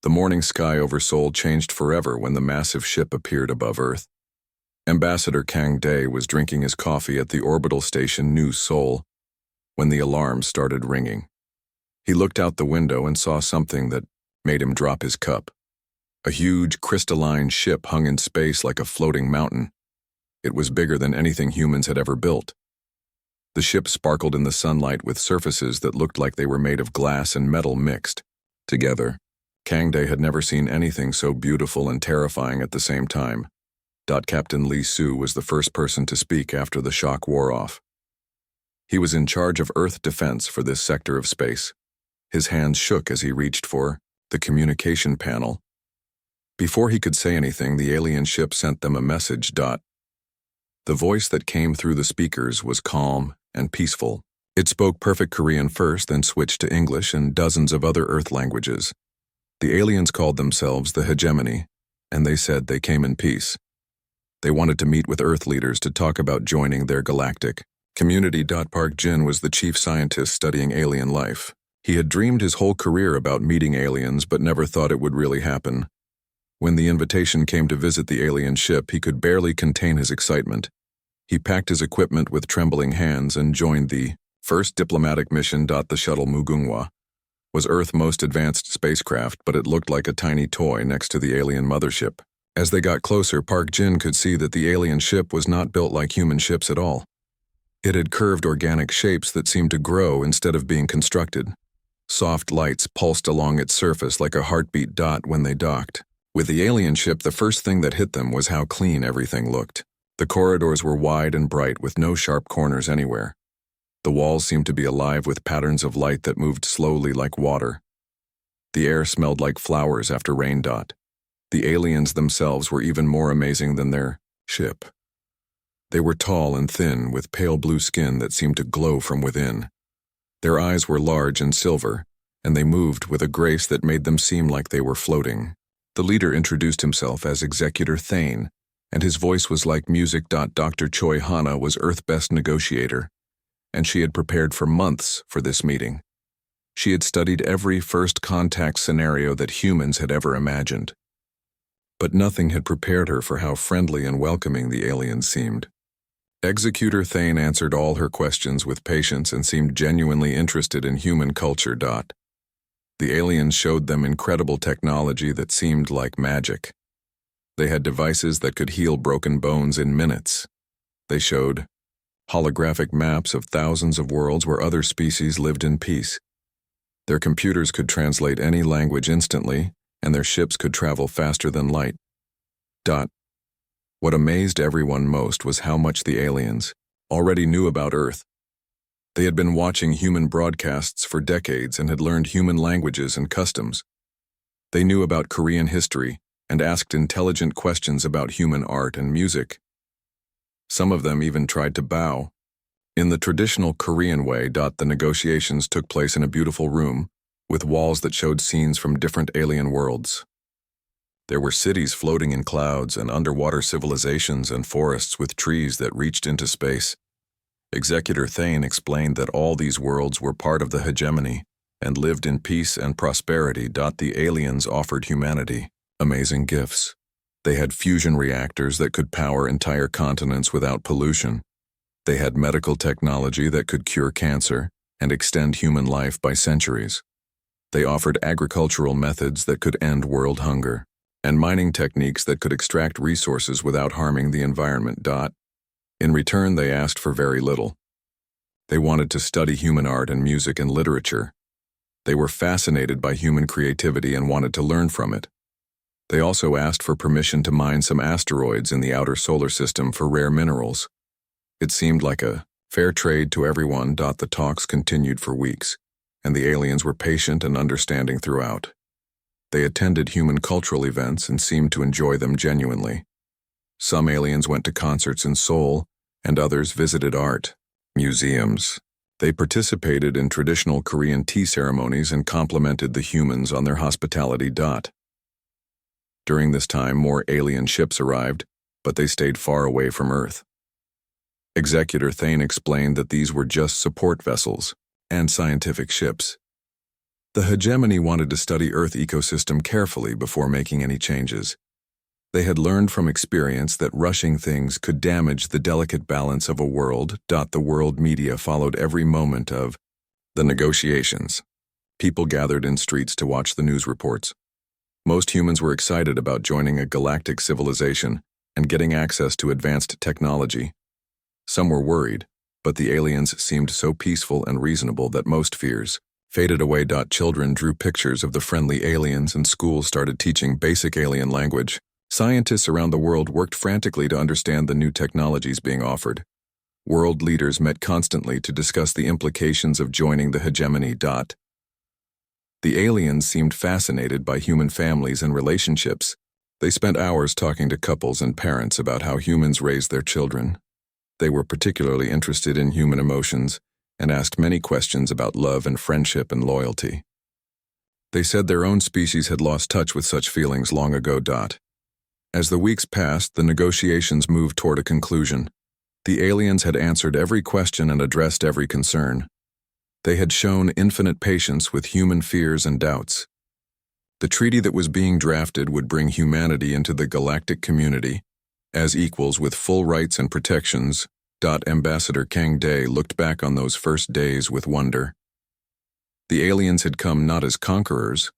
The morning sky over Seoul changed forever when the massive ship appeared above Earth. Ambassador Kang Dae was drinking his coffee at the orbital station New Seoul when the alarm started ringing. He looked out the window and saw something that made him drop his cup. A huge, crystalline ship hung in space like a floating mountain. It was bigger than anything humans had ever built. The ship sparkled in the sunlight with surfaces that looked like they were made of glass and metal mixed together. Kang Dae had never seen anything so beautiful and terrifying at the same time. Captain Lee Soo was the first person to speak after the shock wore off. He was in charge of Earth defense for this sector of space. His hands shook as he reached for the communication panel. Before he could say anything, the alien ship sent them a message. The voice that came through the speakers was calm and peaceful. It spoke perfect Korean first, then switched to English and dozens of other Earth languages. The aliens called themselves the Hegemony, and they said they came in peace. They wanted to meet with Earth leaders to talk about joining their galactic community. Park Jin was the chief scientist studying alien life. He had dreamed his whole career about meeting aliens but never thought it would really happen. When the invitation came to visit the alien ship, he could barely contain his excitement. He packed his equipment with trembling hands and joined the first diplomatic mission. The shuttle Mugunghwa was Earth's most advanced spacecraft, but it looked like a tiny toy next to the alien mothership. As they got closer, Park Jin could see that the alien ship was not built like human ships at all. It had curved organic shapes that seemed to grow instead of being constructed. Soft lights pulsed along its surface like a heartbeat. When they docked with the alien ship, the first thing that hit them was how clean everything looked. The corridors were wide and bright with no sharp corners anywhere. The walls seemed to be alive with patterns of light that moved slowly like water. The air smelled like flowers after rain. The aliens themselves were even more amazing than their ship. They were tall and thin with pale blue skin that seemed to glow from within. Their eyes were large and silver, and they moved with a grace that made them seem like they were floating. The leader introduced himself as Executor Thane, and his voice was like music. Dr. Choi Hana was Earth's best negotiator, and she had prepared for months for this meeting. She had studied every first contact scenario that humans had ever imagined. But nothing had prepared her for how friendly and welcoming the aliens seemed. Executor Thane answered all her questions with patience and seemed genuinely interested in human culture. The aliens showed them incredible technology that seemed like magic. They had devices that could heal broken bones in minutes. They showed holographic maps of thousands of worlds where other species lived in peace. Their computers could translate any language instantly, and their ships could travel faster than light. What amazed everyone most was how much the aliens already knew about Earth. They had been watching human broadcasts for decades and had learned human languages and customs. They knew about Korean history and asked intelligent questions about human art and music. Some of them even tried to bow. In the traditional Korean way, the negotiations took place in a beautiful room with walls that showed scenes from different alien worlds. There were cities floating in clouds and underwater civilizations and forests with trees that reached into space. Executor Thane explained that all these worlds were part of the hegemony and lived in peace and prosperity. The aliens offered humanity amazing gifts. They had fusion reactors that could power entire continents without pollution. They had medical technology that could cure cancer and extend human life by centuries. They offered agricultural methods that could end world hunger, and mining techniques that could extract resources without harming the environment. In return, they asked for very little. They wanted to study human art and music and literature. They were fascinated by human creativity and wanted to learn from it. They also asked for permission to mine some asteroids in the outer solar system for rare minerals. It seemed like a fair trade to everyone. The talks continued for weeks, and the aliens were patient and understanding throughout. They attended human cultural events and seemed to enjoy them genuinely. Some aliens went to concerts in Seoul, and others visited art museums. They participated in traditional Korean tea ceremonies and complimented the humans on their hospitality. During this time, more alien ships arrived, but they stayed far away from Earth. Executor Thane explained that these were just support vessels and scientific ships. The hegemony wanted to study Earth ecosystem carefully before making any changes. They had learned from experience that rushing things could damage the delicate balance of a world. The world media followed every moment of the negotiations. People gathered in streets to watch the news reports. Most humans were excited about joining a galactic civilization and getting access to advanced technology. Some were worried, but the aliens seemed so peaceful and reasonable that most fears faded away. Children drew pictures of the friendly aliens and schools started teaching basic alien language. Scientists around the world worked frantically to understand the new technologies being offered. World leaders met constantly to discuss the implications of joining the hegemony. The aliens seemed fascinated by human families and relationships. They spent hours talking to couples and parents about how humans raise their children. They were particularly interested in human emotions and asked many questions about love and friendship and loyalty. They said their own species had lost touch with such feelings long ago. As the weeks passed, the negotiations moved toward a conclusion. The aliens had answered every question and addressed every concern. They had shown infinite patience with human fears and doubts. The treaty that was being drafted would bring humanity into the galactic community as equals with full rights and protections. Ambassador Kang Day looked back on those first days with wonder. The aliens had come not as conquerors,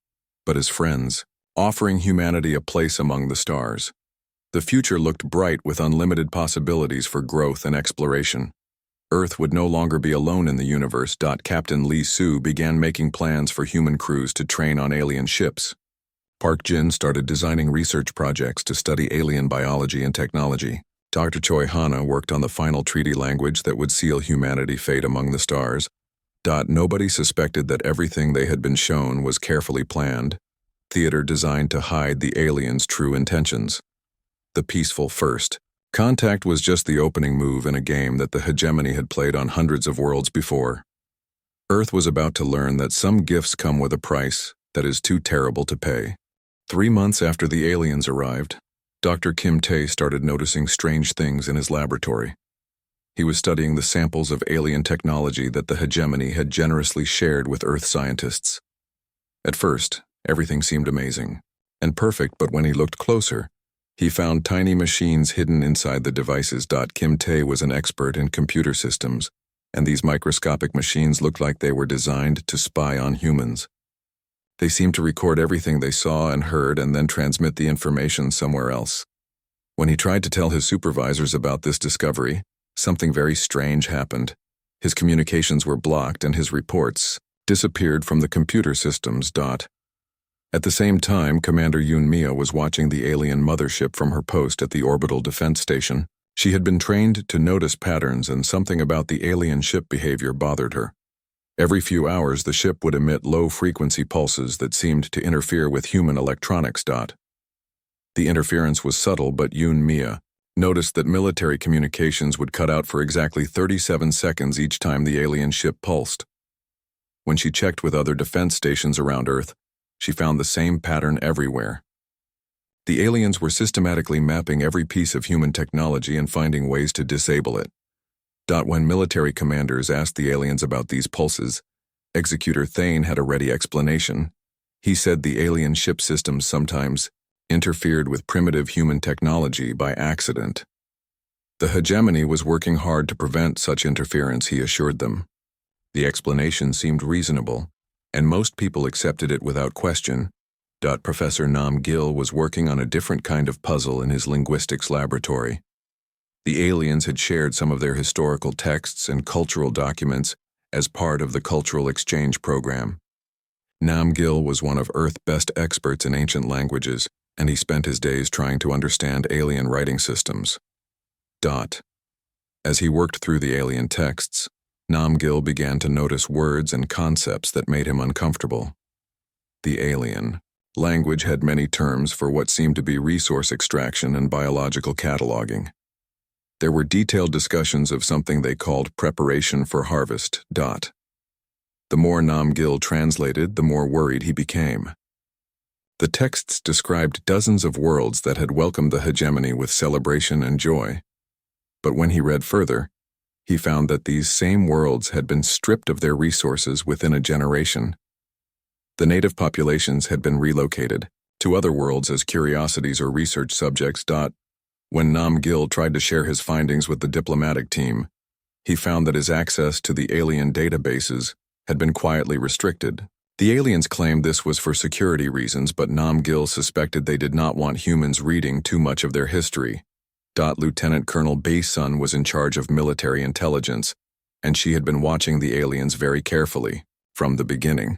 but as friends, offering humanity a place among the stars. The future looked bright with unlimited possibilities for growth and exploration. Earth would no longer be alone in the universe. Captain Lee Soo began making plans for human crews to train on alien ships. Park Jin started designing research projects to study alien biology and technology. Dr. Choi Hana worked on the final treaty language that would seal humanity's fate among the stars. Nobody suspected that everything they had been shown was carefully planned. Theater designed to hide the aliens' true intentions. The peaceful first contact was just the opening move in a game that the hegemony had played on hundreds of worlds before. Earth was about to learn that some gifts come with a price that is too terrible to pay. 3 months after the aliens arrived, Dr. Kim Tae started noticing strange things in his laboratory. He was studying the samples of alien technology that the hegemony had generously shared with Earth scientists. At first, everything seemed amazing and perfect, but when he looked closer, he found tiny machines hidden inside the devices. Kim Tae was an expert in computer systems, and these microscopic machines looked like they were designed to spy on humans. They seemed to record everything they saw and heard and then transmit the information somewhere else. When he tried to tell his supervisors about this discovery, something very strange happened. His communications were blocked and his reports disappeared from the computer systems. At the same time, Commander Yoon Mia was watching the alien mothership from her post at the orbital defense station. She had been trained to notice patterns, and something about the alien ship behavior bothered her. Every few hours, the ship would emit low-frequency pulses that seemed to interfere with human electronics. The interference was subtle, but Yoon Mia noticed that military communications would cut out for exactly 37 seconds each time the alien ship pulsed. When she checked with other defense stations around Earth, she found the same pattern everywhere. The aliens were systematically mapping every piece of human technology and finding ways to disable it. When military commanders asked the aliens about these pulses, Executor Thane had a ready explanation. He said the alien ship systems sometimes interfered with primitive human technology by accident. The hegemony was working hard to prevent such interference, he assured them. The explanation seemed reasonable, and most people accepted it without question. Professor Nam Gil was working on a different kind of puzzle in his linguistics laboratory. The aliens had shared some of their historical texts and cultural documents as part of the cultural exchange program. Nam Gil was one of Earth's best experts in ancient languages, and he spent his days trying to understand alien writing systems. As he worked through the alien texts, Nam Gil began to notice words and concepts that made him uncomfortable. The alien language had many terms for what seemed to be resource extraction and biological cataloging. There were detailed discussions of something they called preparation for harvest. The more Nam Gil translated, the more worried he became. The texts described dozens of worlds that had welcomed the hegemony with celebration and joy. But when he read further, he found that these same worlds had been stripped of their resources within a generation. The native populations had been relocated to other worlds as curiosities or research subjects. When Nam Gil tried to share his findings with the diplomatic team, he found that his access to the alien databases had been quietly restricted. The aliens claimed this was for security reasons, but Nam Gil suspected they did not want humans reading too much of their history. Lieutenant Colonel Bei Sun was in charge of military intelligence, and she had been watching the aliens very carefully from the beginning.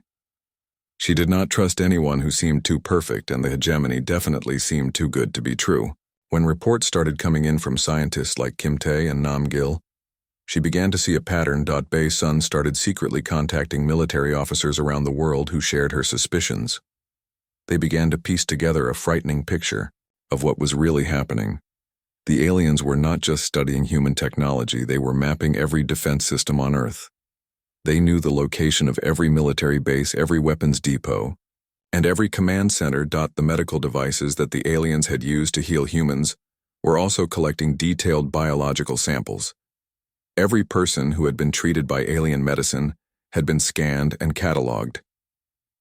She did not trust anyone who seemed too perfect, and the hegemony definitely seemed too good to be true. When reports started coming in from scientists like Kim Tae and Nam Gil, she began to see a pattern. Bei Sun started secretly contacting military officers around the world who shared her suspicions. They began to piece together a frightening picture of what was really happening. The aliens were not just studying human technology, they were mapping every defense system on Earth. They knew the location of every military base, every weapons depot, and every command center. The medical devices that the aliens had used to heal humans were also collecting detailed biological samples. Every person who had been treated by alien medicine had been scanned and cataloged.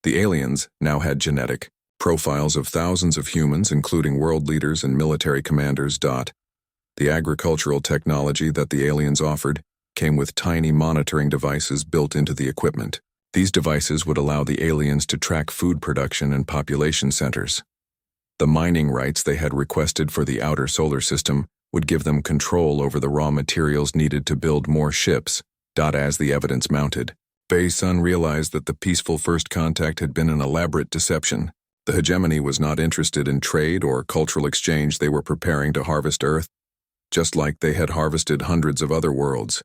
The aliens now had genetic profiles of thousands of humans, including world leaders and military commanders. The agricultural technology that the aliens offered came with tiny monitoring devices built into the equipment. These devices would allow the aliens to track food production and population centers. The mining rights they had requested for the outer solar system would give them control over the raw materials needed to build more ships. As the evidence mounted, Bei Sun realized that the peaceful first contact had been an elaborate deception. The hegemony was not interested in trade or cultural exchange. They were preparing to harvest Earth, just like they had harvested hundreds of other worlds.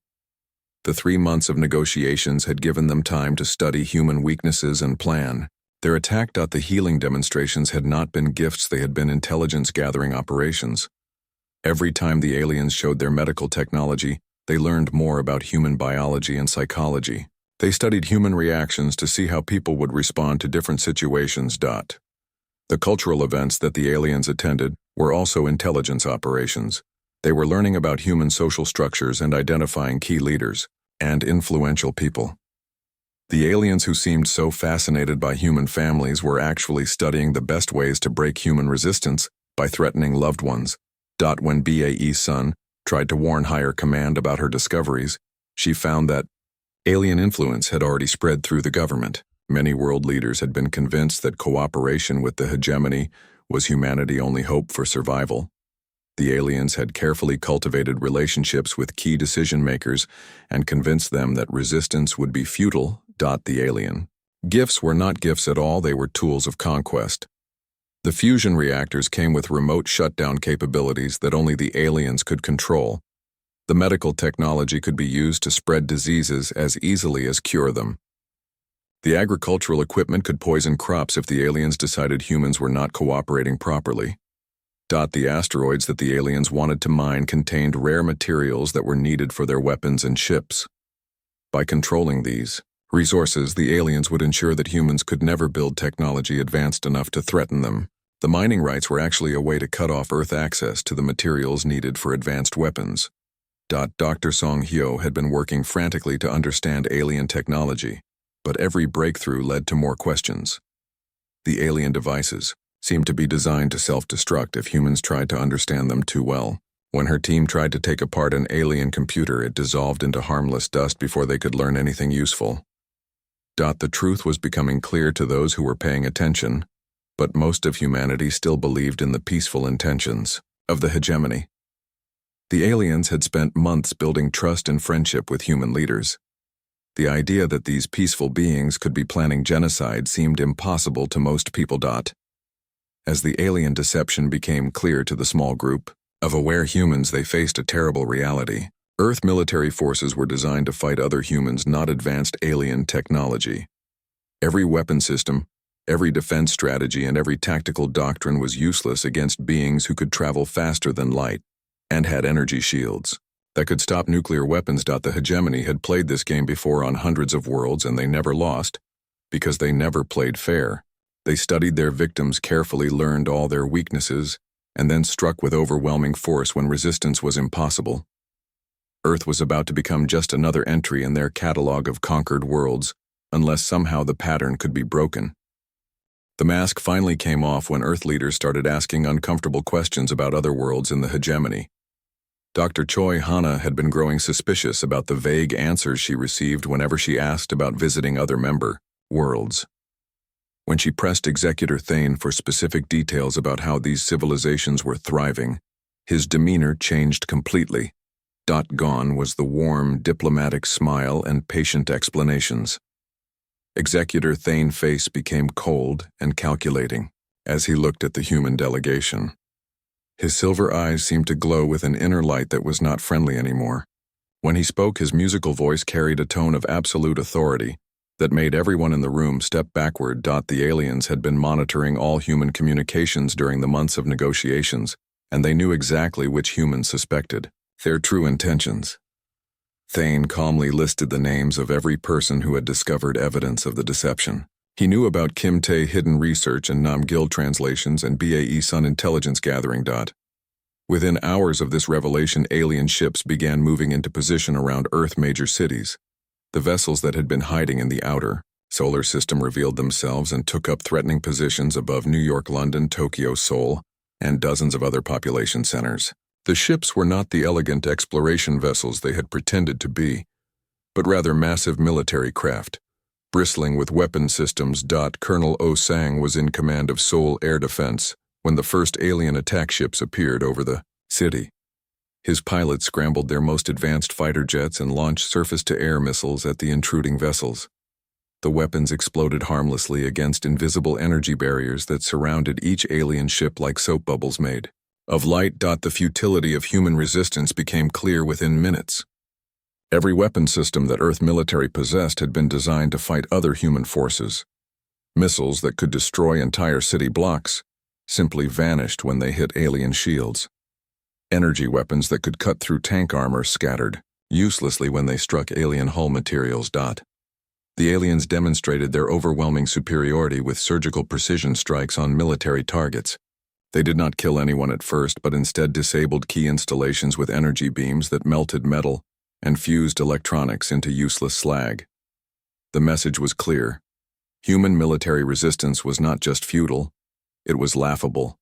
The 3 months of negotiations had given them time to study human weaknesses and plan. Their attack. The healing demonstrations had not been gifts, they had been intelligence-gathering operations. Every time the aliens showed their medical technology, they learned more about human biology and psychology. They studied human reactions to see how people would respond to different situations. The cultural events that the aliens attended were also intelligence operations. They were learning about human social structures and identifying key leaders and influential people. The aliens who seemed so fascinated by human families were actually studying the best ways to break human resistance by threatening loved ones. When Bei Sun tried to warn higher command about her discoveries, she found that alien influence had already spread through the government. Many world leaders had been convinced that cooperation with the hegemony was humanity's only hope for survival. The aliens had carefully cultivated relationships with key decision-makers and convinced them that resistance would be futile. The alien gifts were not gifts at all, they were tools of conquest. The fusion reactors came with remote shutdown capabilities that only the aliens could control. The medical technology could be used to spread diseases as easily as cure them. The agricultural equipment could poison crops if the aliens decided humans were not cooperating properly. The asteroids that the aliens wanted to mine contained rare materials that were needed for their weapons and ships. By controlling these resources, the aliens would ensure that humans could never build technology advanced enough to threaten them. The mining rights were actually a way to cut off Earth access to the materials needed for advanced weapons. Dr. Song Hyo had been working frantically to understand alien technology, but every breakthrough led to more questions. The alien devices seemed to be designed to self-destruct if humans tried to understand them too well. When her team tried to take apart an alien computer, it dissolved into harmless dust before they could learn anything useful. The truth was becoming clear to those who were paying attention, but most of humanity still believed in the peaceful intentions of the hegemony. The aliens had spent months building trust and friendship with human leaders. The idea that these peaceful beings could be planning genocide seemed impossible to most people. As the alien deception became clear to the small group of aware humans, they faced a terrible reality. Earth military forces were designed to fight other humans, not advanced alien technology. Every weapon system, every defense strategy, and every tactical doctrine was useless against beings who could travel faster than light and had energy shields that could stop nuclear weapons. The hegemony had played this game before on hundreds of worlds, and they never lost because they never played fair. They studied their victims carefully, learned all their weaknesses, and then struck with overwhelming force when resistance was impossible. Earth was about to become just another entry in their catalog of conquered worlds, unless somehow the pattern could be broken. The mask finally came off when Earth leaders started asking uncomfortable questions about other worlds in the hegemony. Dr. Choi Hana had been growing suspicious about the vague answers she received whenever she asked about visiting other member worlds. When she pressed Executor Thane for specific details about how these civilizations were thriving, his demeanor changed completely. Gone was the warm, diplomatic smile and patient explanations. Executor Thane's face became cold and calculating as he looked at the human delegation. His silver eyes seemed to glow with an inner light that was not friendly anymore. When he spoke, his musical voice carried a tone of absolute authority that made everyone in the room step backward. The aliens had been monitoring all human communications during the months of negotiations, and they knew exactly which humans suspected their true intentions. Thane calmly listed the names of every person who had discovered evidence of the deception. He knew about Kim Tae hidden research and Nam Gil translations and BAE Sun intelligence gathering. Within hours of this revelation, alien ships began moving into position around Earth major cities. The vessels that had been hiding in the outer solar system revealed themselves and took up threatening positions above New York, London, Tokyo, Seoul, and dozens of other population centers. The ships were not the elegant exploration vessels they had pretended to be, but rather massive military craft, bristling with weapon systems. Colonel Oh Sang was in command of Seoul Air Defense when the first alien attack ships appeared over the city. His pilots scrambled their most advanced fighter jets and launched surface-to-air missiles at the intruding vessels. The weapons exploded harmlessly against invisible energy barriers that surrounded each alien ship like soap bubbles made of light. The futility of human resistance became clear within minutes. Every weapon system that Earth military possessed had been designed to fight other human forces. Missiles that could destroy entire city blocks simply vanished when they hit alien shields. Energy weapons that could cut through tank armor scattered uselessly when they struck alien hull materials. The aliens demonstrated their overwhelming superiority with surgical precision strikes on military targets. They did not kill anyone at first, but instead disabled key installations with energy beams that melted metal and fused electronics into useless slag. The message was clear. Human military resistance was not just futile, it was laughable.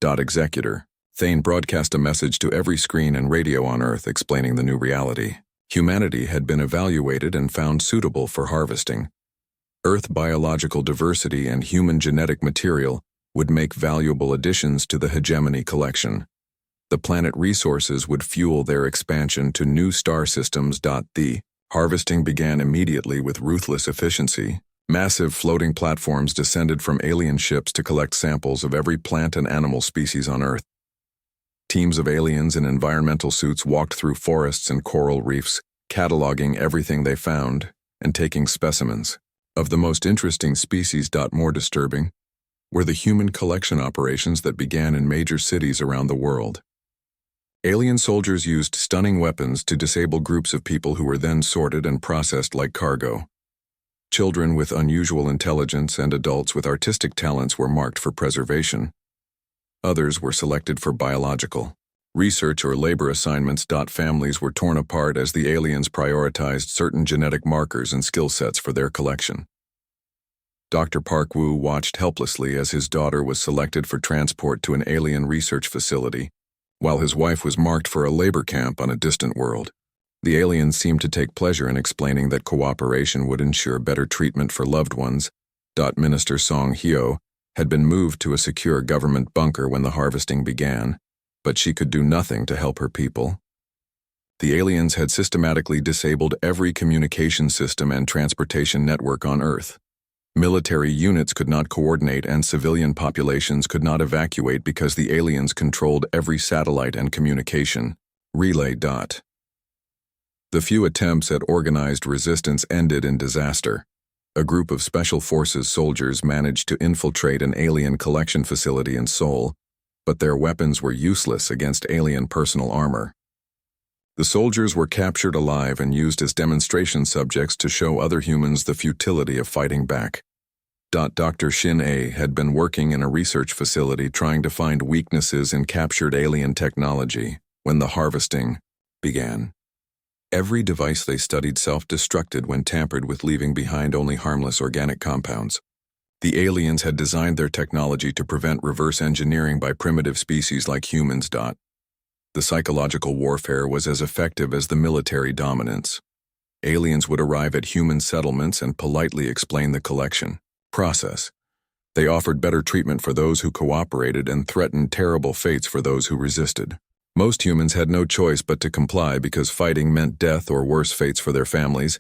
Executor Thane broadcast a message to every screen and radio on Earth explaining the new reality. Humanity had been evaluated and found suitable for harvesting. Earth biological diversity and human genetic material would make valuable additions to the hegemony collection. The planet resources would fuel their expansion to new star systems. The harvesting began immediately with ruthless efficiency. Massive floating platforms descended from alien ships to collect samples of every plant and animal species on Earth. Teams of aliens in environmental suits walked through forests and coral reefs, cataloging everything they found and taking specimens. Of the most interesting species. More disturbing were the human collection operations that began in major cities around the world. Alien soldiers used stunning weapons to disable groups of people who were then sorted and processed like cargo. Children with unusual intelligence and adults with artistic talents were marked for preservation. Others were selected for biological research or labor assignments. Families were torn apart as the aliens prioritized certain genetic markers and skill sets for their collection. Dr. Park Woo watched helplessly as his daughter was selected for transport to an alien research facility, while his wife was marked for a labor camp on a distant world. The aliens seemed to take pleasure in explaining that cooperation would ensure better treatment for loved ones. Minister Song Hyo had been moved to a secure government bunker when the harvesting began, but she could do nothing to help her people. The aliens had systematically disabled every communication system and transportation network on Earth. Military units could not coordinate and civilian populations could not evacuate because the aliens controlled every satellite and communication relay. The few attempts at organized resistance ended in disaster. A group of Special Forces soldiers managed to infiltrate an alien collection facility in Seoul, but their weapons were useless against alien personal armor. The soldiers were captured alive and used as demonstration subjects to show other humans the futility of fighting back. Dr. Shin A had been working in a research facility trying to find weaknesses in captured alien technology when the harvesting began. Every device they studied self-destructed when tampered with, leaving behind only harmless organic compounds. The aliens had designed their technology to prevent reverse engineering by primitive species like humans. The psychological warfare was as effective as the military dominance. Aliens would arrive at human settlements and politely explain the collection process. They offered better treatment for those who cooperated and threatened terrible fates for those who resisted. Most humans had no choice but to comply because fighting meant death or worse fates for their families.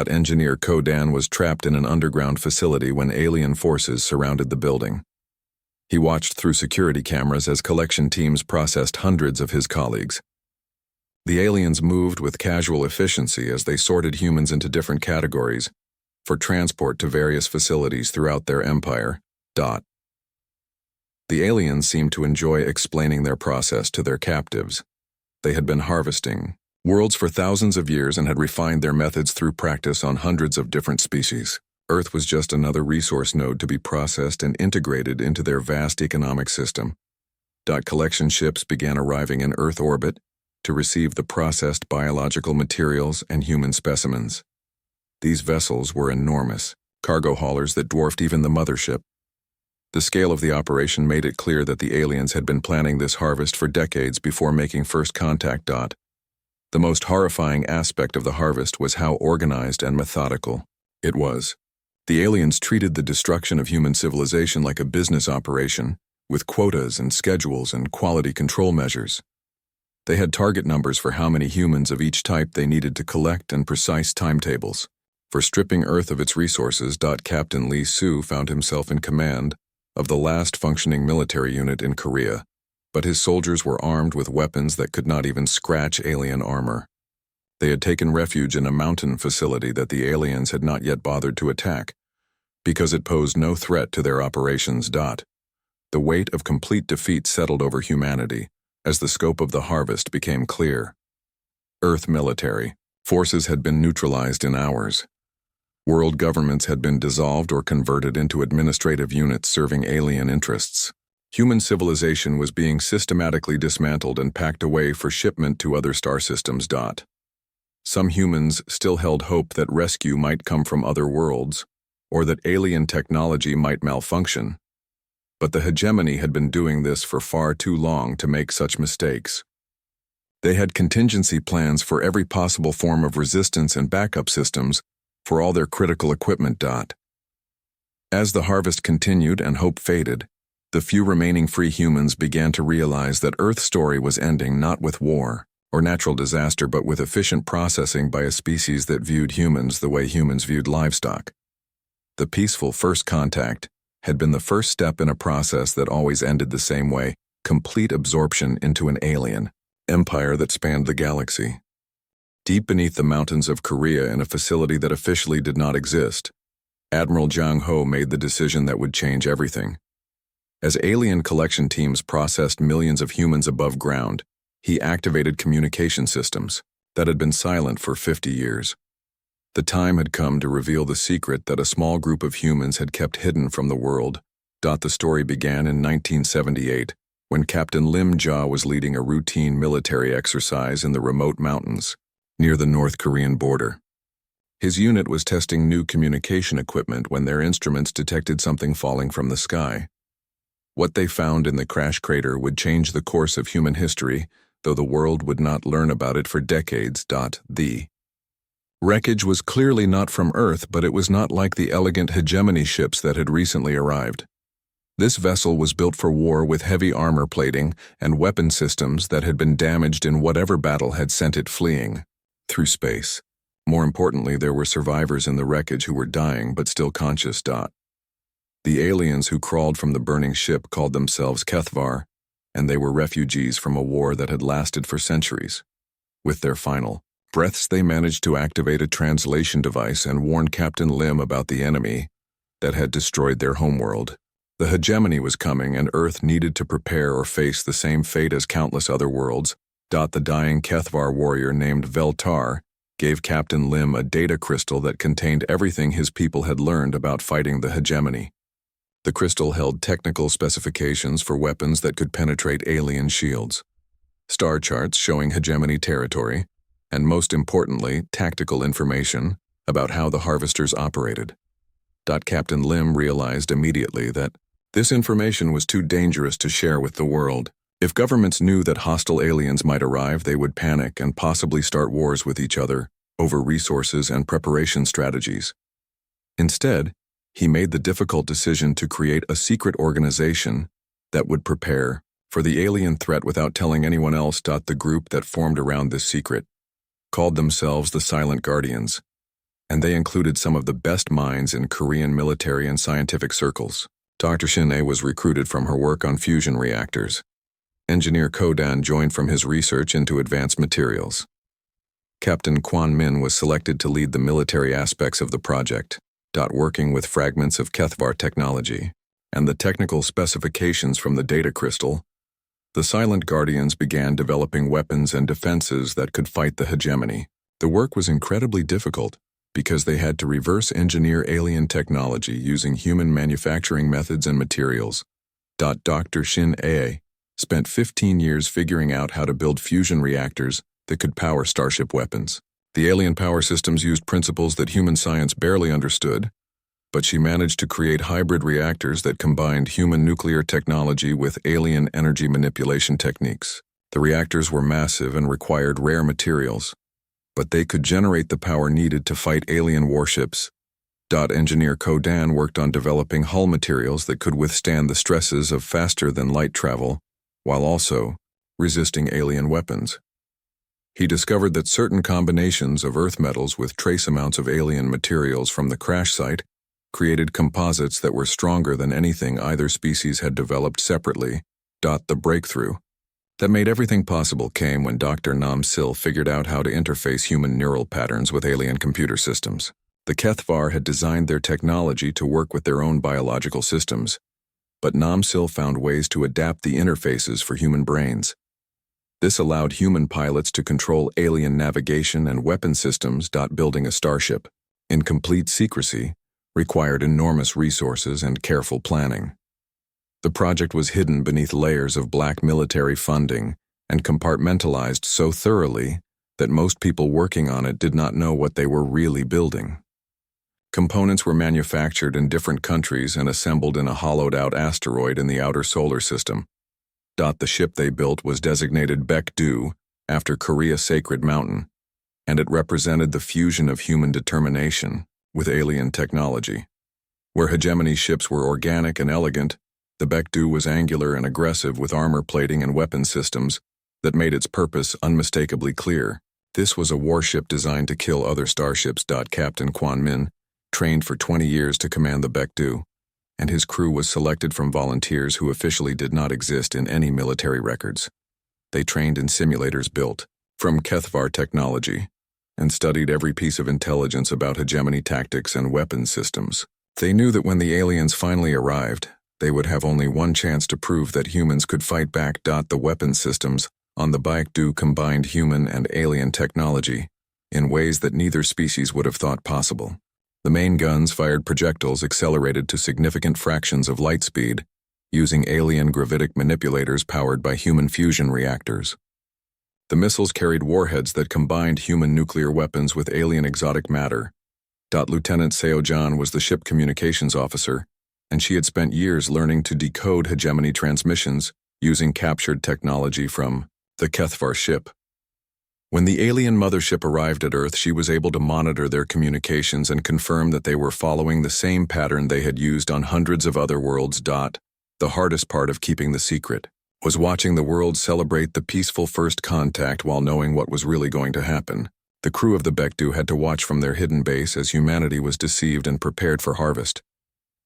Engineer Kodan was trapped in an underground facility when alien forces surrounded the building. He watched through security cameras as collection teams processed hundreds of his colleagues. The aliens moved with casual efficiency as they sorted humans into different categories for transport to various facilities throughout their empire. The aliens seemed to enjoy explaining their process to their captives. They had been harvesting worlds for thousands of years and had refined their methods through practice on hundreds of different species. Earth was just another resource node to be processed and integrated into their vast economic system. Collection ships began arriving in Earth orbit to receive the processed biological materials and human specimens. These vessels were enormous, cargo haulers that dwarfed even the mothership. The scale of the operation made it clear that the aliens had been planning this harvest for decades before making first contact. The most horrifying aspect of the harvest was how organized and methodical it was. The aliens treated the destruction of human civilization like a business operation, with quotas and schedules and quality control measures. They had target numbers for how many humans of each type they needed to collect and precise timetables. For stripping Earth of its resources, Captain Lee Soo found himself in command of the last functioning military unit in Korea, but his soldiers were armed with weapons that could not even scratch alien armor. They had taken refuge in a mountain facility that the aliens had not yet bothered to attack, because it posed no threat to their operations. The weight of complete defeat settled over humanity as the scope of the harvest became clear. Earth military forces had been neutralized in hours. World governments had been dissolved or converted into administrative units serving alien interests. Human civilization was being systematically dismantled and packed away for shipment to other star systems. Some humans still held hope that rescue might come from other worlds, or that alien technology might malfunction. But the hegemony had been doing this for far too long to make such mistakes. They had contingency plans for every possible form of resistance and backup systems for all their critical equipment. As the harvest continued and hope faded, the few remaining free humans began to realize that Earth's story was ending not with war or natural disaster but with efficient processing by a species that viewed humans the way humans viewed livestock. The peaceful first contact had been the first step in a process that always ended the same way: complete absorption into an alien empire that spanned the galaxy. Deep beneath the mountains of Korea, in a facility that officially did not exist, Admiral Jang Ho made the decision that would change everything. As alien collection teams processed millions of humans above ground, he activated communication systems that had been silent for 50 years. The time had come to reveal the secret that a small group of humans had kept hidden from the world. The story began in 1978, when Captain Lim Ja was leading a routine military exercise in the remote mountains near the North Korean border. His unit was testing new communication equipment when their instruments detected something falling from the sky. What they found in the crash crater would change the course of human history, though the world would not learn about it for decades. The wreckage was clearly not from Earth, but it was not like the elegant hegemony ships that had recently arrived. This vessel was built for war with heavy armor plating and weapon systems that had been damaged in whatever battle had sent it fleeing through space. More importantly, there were survivors in the wreckage who were dying but still conscious. The aliens who crawled from the burning ship called themselves Kethvar, and they were refugees from a war that had lasted for centuries. With their final breaths, they managed to activate a translation device and warn Captain Lim about the enemy that had destroyed their homeworld. The hegemony was coming, and Earth needed to prepare or face the same fate as countless other worlds. The dying Kethvar warrior named Veltar gave Captain Lim a data crystal that contained everything his people had learned about fighting the hegemony. The crystal held technical specifications for weapons that could penetrate alien shields, star charts showing hegemony territory, and most importantly, tactical information about how the harvesters operated. Captain Lim realized immediately that this information was too dangerous to share with the world. If governments knew that hostile aliens might arrive, they would panic and possibly start wars with each other over resources and preparation strategies. Instead, he made the difficult decision to create a secret organization that would prepare for the alien threat without telling anyone else. The group that formed around this secret called themselves the Silent Guardians, and they included some of the best minds in Korean military and scientific circles. Dr. Shin-ae was recruited from her work on fusion reactors. Engineer Ko-dan joined from his research into advanced materials. Captain Kwon Min was selected to lead the military aspects of the project, working with fragments of HFY technology and the technical specifications from the data crystal. The Silent Guardians began developing weapons and defenses that could fight the hegemony. The work was incredibly difficult because they had to reverse engineer alien technology using human manufacturing methods and materials. Dr. Shin-ae spent 15 years figuring out how to build fusion reactors that could power starship weapons. The alien power systems used principles that human science barely understood, but she managed to create hybrid reactors that combined human nuclear technology with alien energy manipulation techniques. The reactors were massive and required rare materials, but they could generate the power needed to fight alien warships. Engineer Ko-dan worked on developing hull materials that could withstand the stresses of faster-than-light travel, while also resisting alien weapons. He discovered that certain combinations of Earth metals with trace amounts of alien materials from the crash site created composites that were stronger than anything either species had developed separately. The breakthrough that made everything possible came when Dr. Nam-sil figured out how to interface human neural patterns with alien computer systems. The HFY had designed their technology to work with their own biological systems, but Nam-sil found ways to adapt the interfaces for human brains. This allowed human pilots to control alien navigation and weapon systems. Building a starship, in complete secrecy, required enormous resources and careful planning. The project was hidden beneath layers of black military funding and compartmentalized so thoroughly that most people working on it did not know what they were really building. Components were manufactured in different countries and assembled in a hollowed-out asteroid in the outer solar system. The ship they built was designated Baek-do after Korea's sacred mountain, and it represented the fusion of human determination with alien technology. Where hegemony ships were organic and elegant, the Baek-do was angular and aggressive with armor plating and weapon systems that made its purpose unmistakably clear. This was a warship designed to kill other starships. Captain Kwon Min trained for 20 years to command the Baek-do, and his crew was selected from volunteers who officially did not exist in any military records. They trained in simulators built from HFY technology and studied every piece of intelligence about hegemony tactics and weapons systems. They knew that when the aliens finally arrived, they would have only one chance to prove that humans could fight back. The weapons systems on the Baek-do combined human and alien technology in ways that neither species would have thought possible. The main guns fired projectiles accelerated to significant fractions of light speed, using alien gravitic manipulators powered by human fusion reactors. The missiles carried warheads that combined human nuclear weapons with alien exotic matter. Lieutenant Seo-jan was the ship communications officer, and she had spent years learning to decode hegemony transmissions using captured technology from the HFY ship. When the alien mothership arrived at Earth, she was able to monitor their communications and confirm that they were following the same pattern they had used on hundreds of other worlds. The hardest part of keeping the secret was watching the world celebrate the peaceful first contact while knowing what was really going to happen. The crew of the Baek-do had to watch from their hidden base as humanity was deceived and prepared for harvest.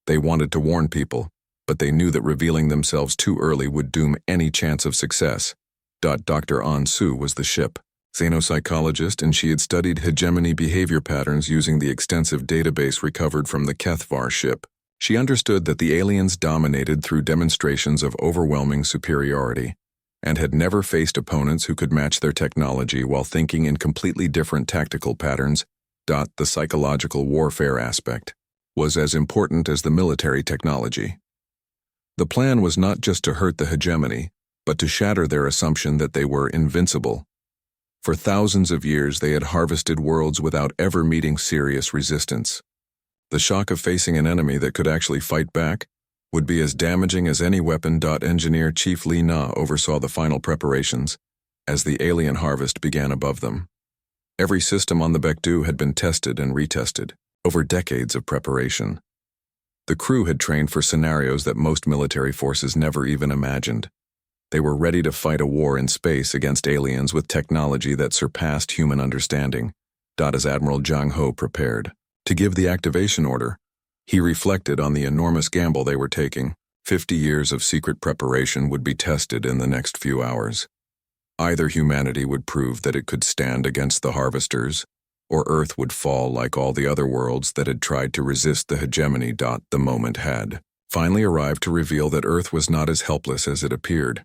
They wanted to warn people, but they knew that revealing themselves too early would doom any chance of success. Dr. An-soo was the ship xenopsychologist, and she had studied hegemony behavior patterns using the extensive database recovered from the HFY ship. She understood that the aliens dominated through demonstrations of overwhelming superiority and had never faced opponents who could match their technology while thinking in completely different tactical patterns. The psychological warfare aspect was as important as the military technology. The plan was not just to hurt the hegemony, but to shatter their assumption that they were invincible. For thousands of years they had harvested worlds without ever meeting serious resistance. The shock of facing an enemy that could actually fight back would be as damaging as any weapon. Engineer Chief Li Na oversaw the final preparations as the alien harvest began above them. Every system on the Baekdu had been tested and retested over decades of preparation. The crew had trained for scenarios that most military forces never even imagined. They were ready to fight a war in space against aliens with technology that surpassed human understanding. As Admiral Zhang Ho prepared to give the activation order, he reflected on the enormous gamble they were taking. 50 years of secret preparation would be tested in the next few hours. Either humanity would prove that it could stand against the harvesters, or Earth would fall like all the other worlds that had tried to resist the hegemony. The moment had finally arrived to reveal that Earth was not as helpless as it appeared.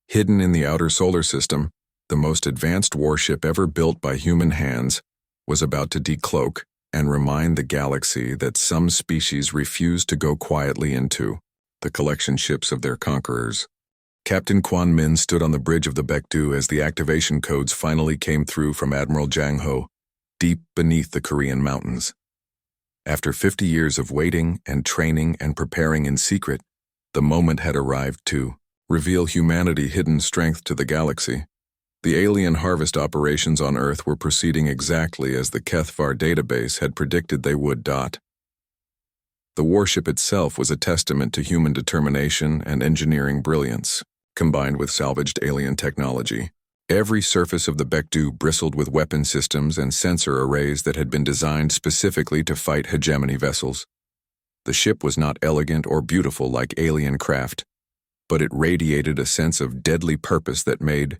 Hidden in the outer solar system, the most advanced warship ever built by human hands was about to decloak and remind the galaxy that some species refused to go quietly into the collection ships of their conquerors. Captain Quan Min stood on the bridge of the Baekdu as the activation codes finally came through from Admiral Zhang Ho, deep beneath the Korean mountains. After 50 years of waiting and training and preparing in secret, the moment had arrived to reveal humanity's hidden strength to the galaxy. The alien harvest operations on Earth were proceeding exactly as the HFY database had predicted they would. The warship itself was a testament to human determination and engineering brilliance, combined with salvaged alien technology. Every surface of the Baekdu bristled with weapon systems and sensor arrays that had been designed specifically to fight hegemony vessels. The ship was not elegant or beautiful like alien craft, but it radiated a sense of deadly purpose that made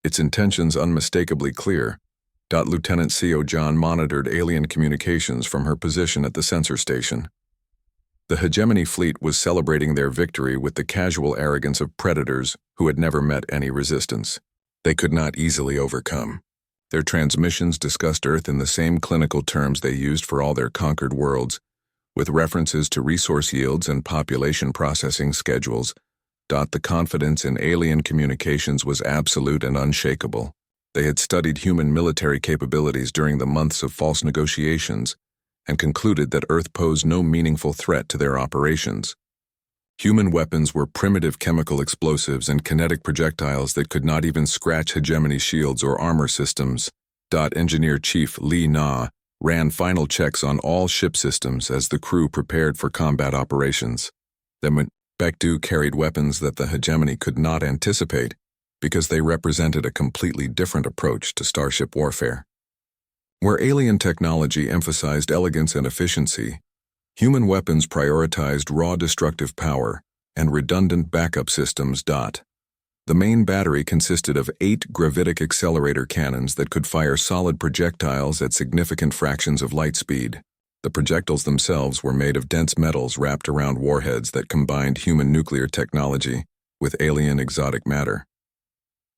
its intentions unmistakably clear. Lieutenant Seo John monitored alien communications from her position at the sensor station. The hegemony fleet was celebrating their victory with the casual arrogance of predators who had never met any resistance. They could not easily overcome. Their transmissions discussed Earth in the same clinical terms they used for all their conquered worlds, with references to resource yields and population processing schedules. The confidence in alien communications was absolute and unshakable. They had studied human military capabilities during the months of false negotiations and concluded that Earth posed no meaningful threat to their operations. Human weapons were primitive chemical explosives and kinetic projectiles that could not even scratch hegemony shields or armor systems. Engineer Chief Li Na ran final checks on all ship systems as the crew prepared for combat operations. The Baekdu carried weapons that the hegemony could not anticipate because they represented a completely different approach to starship warfare. Where alien technology emphasized elegance and efficiency, human weapons prioritized raw destructive power and redundant backup systems. The main battery consisted of 8 gravitic accelerator cannons that could fire solid projectiles at significant fractions of light speed. The projectiles themselves were made of dense metals wrapped around warheads that combined human nuclear technology with alien exotic matter.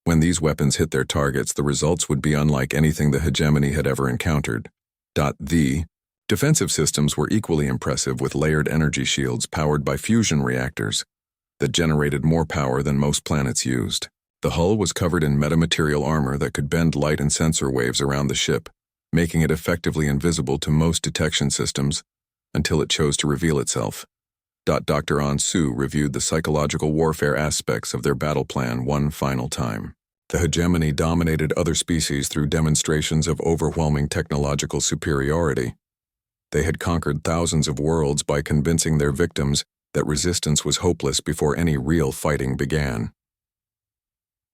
When these weapons hit their targets, the results would be unlike anything the hegemony had ever encountered. The defensive systems were equally impressive, with layered energy shields powered by fusion reactors that generated more power than most planets used. The hull was covered in metamaterial armor that could bend light and sensor waves around the ship, making it effectively invisible to most detection systems until it chose to reveal itself. Dr. An Su reviewed the psychological warfare aspects of their battle plan one final time. The hegemony dominated other species through demonstrations of overwhelming technological superiority. They had conquered thousands of worlds by convincing their victims that resistance was hopeless before any real fighting began.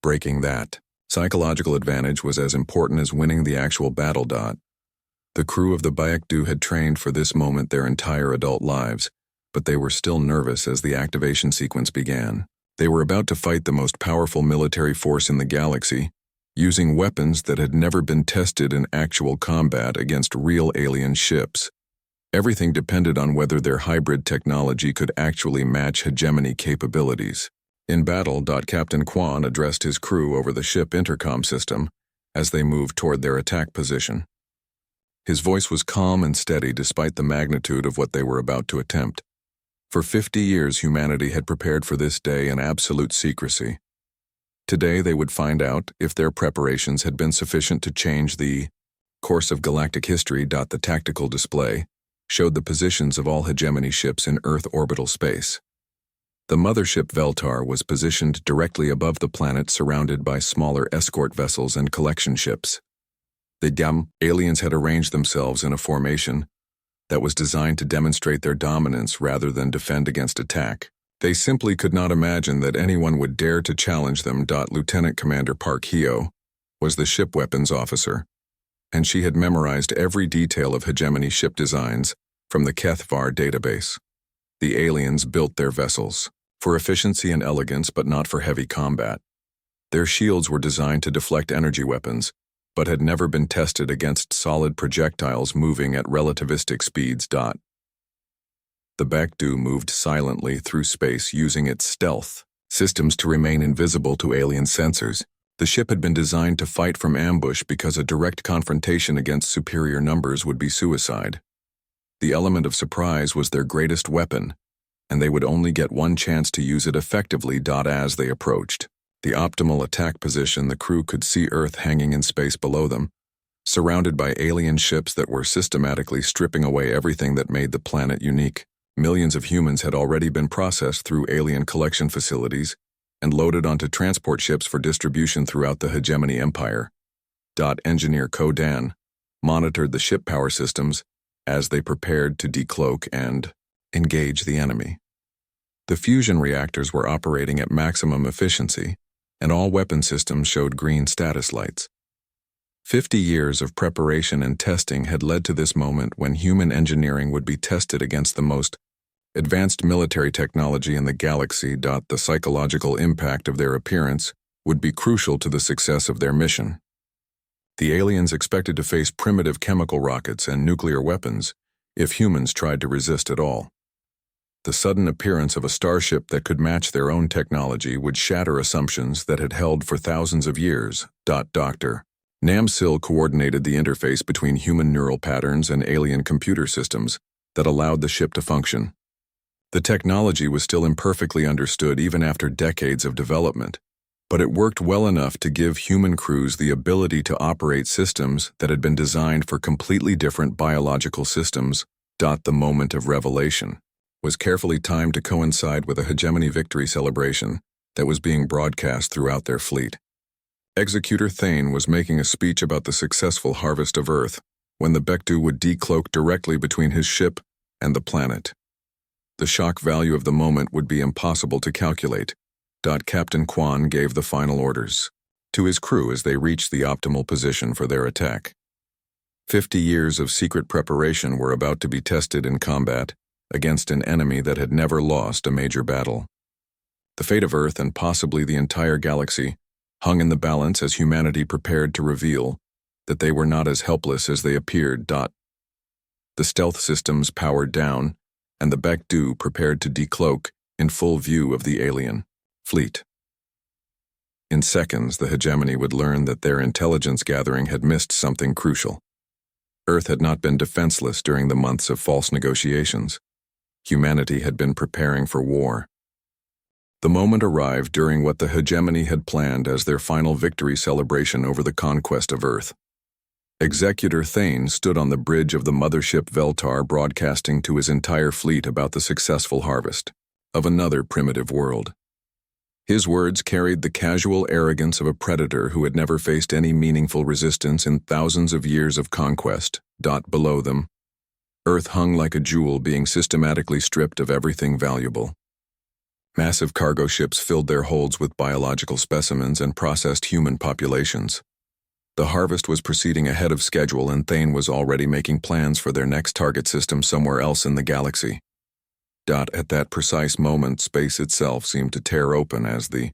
Breaking that psychological advantage was as important as winning the actual battle. The crew of the Baekdu had trained for this moment their entire adult lives, but they were still nervous as the activation sequence began. They were about to fight the most powerful military force in the galaxy, using weapons that had never been tested in actual combat against real alien ships. Everything depended on whether their hybrid technology could actually match hegemony capabilities. In battle, Captain Quan addressed his crew over the ship intercom system as they moved toward their attack position. His voice was calm and steady despite the magnitude of what they were about to attempt. For 50 years, humanity had prepared for this day in absolute secrecy. Today, they would find out if their preparations had been sufficient to change the course of galactic history. The tactical display showed the positions of all hegemony ships in Earth orbital space. The mothership Veltar was positioned directly above the planet, surrounded by smaller escort vessels and collection ships. The aliens had arranged themselves in a formation that was designed to demonstrate their dominance rather than defend against attack. They simply could not imagine that anyone would dare to challenge them. Lieutenant Commander Park Hyo was the ship weapons officer, and she had memorized every detail of hegemony ship designs from the Kethvar database. The aliens built their vessels for efficiency and elegance, but not for heavy combat. Their shields were designed to deflect energy weapons, but had never been tested against solid projectiles moving at relativistic speeds. The Baekdu moved silently through space using its stealth systems to remain invisible to alien sensors. The ship had been designed to fight from ambush because a direct confrontation against superior numbers would be suicide. The element of surprise was their greatest weapon, and they would only get one chance to use it effectively. As they approached the optimal attack position, the crew could see Earth hanging in space below them, surrounded by alien ships that were systematically stripping away everything that made the planet unique. Millions of humans had already been processed through alien collection facilities and loaded onto transport ships for distribution throughout the hegemony empire. Engineer Ko Dan monitored the ship power systems as they prepared to decloak and engage the enemy. The fusion reactors were operating at maximum efficiency, and all weapon systems showed green status lights. 50 years of preparation and testing had led to this moment when human engineering would be tested against the most advanced military technology in the galaxy. The psychological impact of their appearance would be crucial to the success of their mission. The aliens expected to face primitive chemical rockets and nuclear weapons if humans tried to resist at all. The sudden appearance of a starship that could match their own technology would shatter assumptions that had held for thousands of years. Dr. Namsil coordinated the interface between human neural patterns and alien computer systems that allowed the ship to function. The technology was still imperfectly understood even after decades of development, but it worked well enough to give human crews the ability to operate systems that had been designed for completely different biological systems. The moment of revelation was carefully timed to coincide with a hegemony victory celebration that was being broadcast throughout their fleet. Executor Thane was making a speech about the successful harvest of Earth when the Baekdu would decloak directly between his ship and the planet. The shock value of the moment would be impossible to calculate. Captain Kwan gave the final orders to his crew as they reached the optimal position for their attack. 50 years of secret preparation were about to be tested in combat against an enemy that had never lost a major battle. The fate of Earth and possibly the entire galaxy hung in the balance as humanity prepared to reveal that they were not as helpless as they appeared. The stealth systems powered down, and the Baekdu prepared to decloak in full view of the alien fleet. In seconds, the hegemony would learn that their intelligence gathering had missed something crucial. Earth had not been defenseless during the months of false negotiations. Humanity had been preparing for war. The moment arrived during what the hegemony had planned as their final victory celebration over the conquest of Earth. Executor Thane stood on the bridge of the mothership Veltar, broadcasting to his entire fleet about the successful harvest of another primitive world. His words carried the casual arrogance of a predator who had never faced any meaningful resistance in thousands of years of conquest. Below them, Earth hung like a jewel, being systematically stripped of everything valuable. Massive cargo ships filled their holds with biological specimens and processed human populations. The harvest was proceeding ahead of schedule, and Thane was already making plans for their next target system somewhere else in the galaxy. At that precise moment, space itself seemed to tear open as the